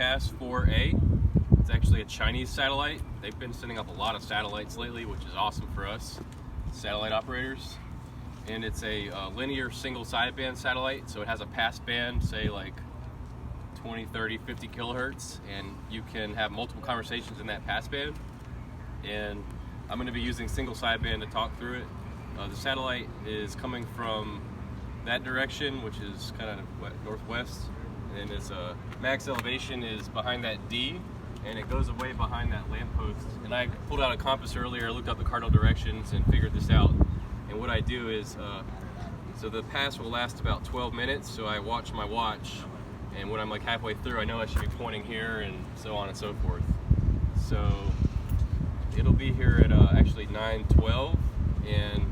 Comcast 4A. It's actually a Chinese satellite. They've been sending up a lot of satellites lately, which is awesome for us satellite operators. And it's a linear single sideband satellite, so it has a pass band, say like 20, 30, 50 kilohertz, and you can have multiple conversations in that pass band. And I'm going to be using single sideband to talk through it. The satellite is coming from that direction, which is kind of northwest, and its max elevation is behind that D, and it goes away behind that lamppost. And I pulled out a compass earlier, looked up the cardinal directions, and figured this out. And what I do is, so the pass will last about 12 minutes, so I watch my watch, and when I'm like halfway through, I know I should be pointing here, and so on and so forth. So it'll be here at actually 9:12, and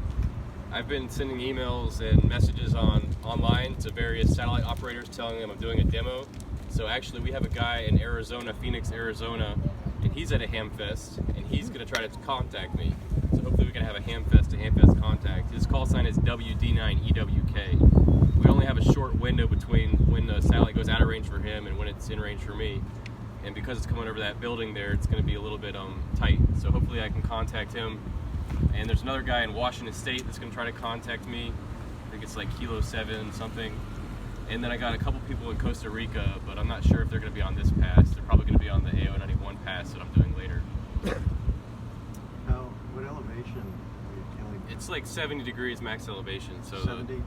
I've been sending emails and messages online to various satellite operators telling them I'm doing a demo. So actually we have a guy in Arizona, Phoenix, Arizona, and he's at a Hamfest, and he's going to try to contact me. So hopefully we can have a Hamfest to Hamfest contact. His call sign is WD9EWK. We only have a short window between when the satellite goes out of range for him and when it's in range for me. And because it's coming over that building there, it's going to be a little bit tight. So hopefully I can contact him. And there's another guy in Washington State that's going to try to contact me. I think it's like Kilo 7 something. And then I got a couple people in Costa Rica, but I'm not sure if they're going to be on this pass. They're probably going to be on the AO91 pass that I'm doing later. What elevation are you telling me? It's like 70 degrees max elevation. So 70?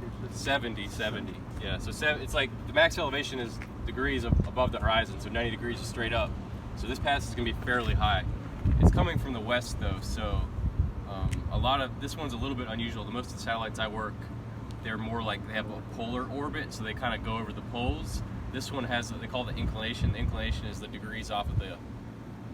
70. Yeah, so it's like the max elevation is degrees above the horizon, so 90 degrees is straight up. So this pass is going to be fairly high. It's coming from the west though, so this one's a little bit unusual. Most of the satellites I work, they're more like they have a polar orbit, so they kind of go over the poles. This one has what they call the inclination. The inclination is the degrees off of the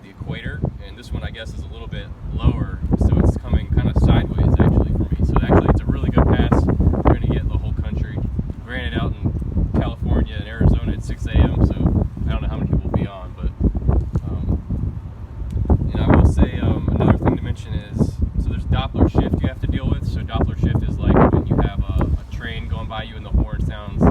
equator, and this one I guess is a little bit lower, so it's coming kind of sideways actually for me. So actually it's a really good pass. We're going to get the whole country. Granted, out in California and Arizona at 6 a.m., so I don't know how many people will be on, but and I will say another thing to mention is, so there's Doppler shift you have to deal with. So Doppler shift is like when you have a train going by you and the horn sounds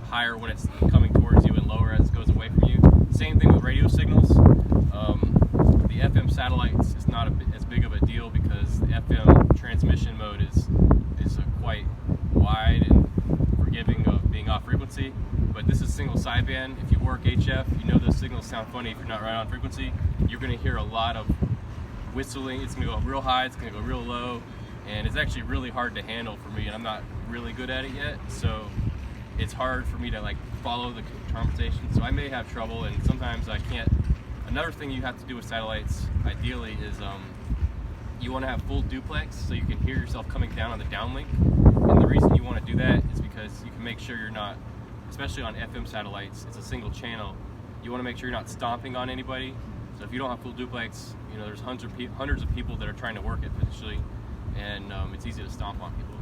higher when it's coming towards you and lower as it goes away from you. Same thing with radio signals. The FM satellites is not as big of a deal because the FM transmission mode is quite wide and forgiving of being off frequency. But this is single sideband. If you work HF, you know those signals sound funny if you're not right on frequency. You're going to hear a lot of whistling. It's going to go real high, it's going to go real low, and it's actually really hard to handle for me, and I'm not really good at it yet, so it's hard for me to like follow the conversation. So I may have trouble, and sometimes I can't. Another thing you have to do with satellites, ideally, is you want to have full duplex so you can hear yourself coming down on the downlink. And the reason you want to do that is because you can make sure you're not, especially on FM satellites, it's a single channel. You want to make sure you're not stomping on anybody. So if you don't have full duplex, there's hundreds of people that are trying to work it potentially, and it's easy to stomp on people.